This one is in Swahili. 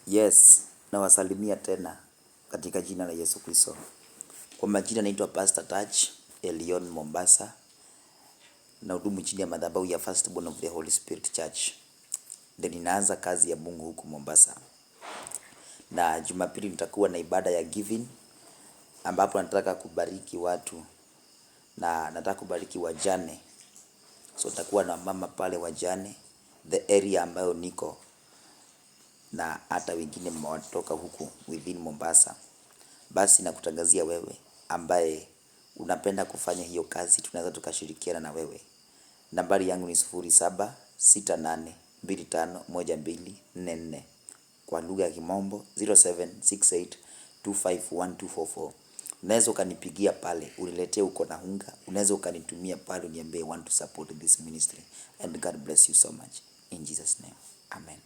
Yes, nawasalimia tena katika jina la Yesu Kristo. Kwa majina naitwa Pastor Touch Elion Mombasa, na hudumu chini ya madhabahu ya Firstborn of the Holy Spirit Church. Then ninaanza kazi ya Mungu huku Mombasa. Na Jumapili nitakuwa na ibada ya giving, ambapo nataka kubariki watu na nataka kubariki wajane. So nitakuwa na mama pale wajane, the area ambayo niko, na hata wengine mmewatoka huku within Mombasa. Basi nakutangazia wewe ambaye unapenda kufanya hiyo kazi, tunaweza tukashirikiana na wewe. Nambari yangu ni 0768251244, kwa lugha ya Kimombo 0768251244. Unaweza ukanipigia pale uniletee uko na unga, unaweza ukanitumia pale uniambie want to support this ministry, and God bless you so much in Jesus name, amen.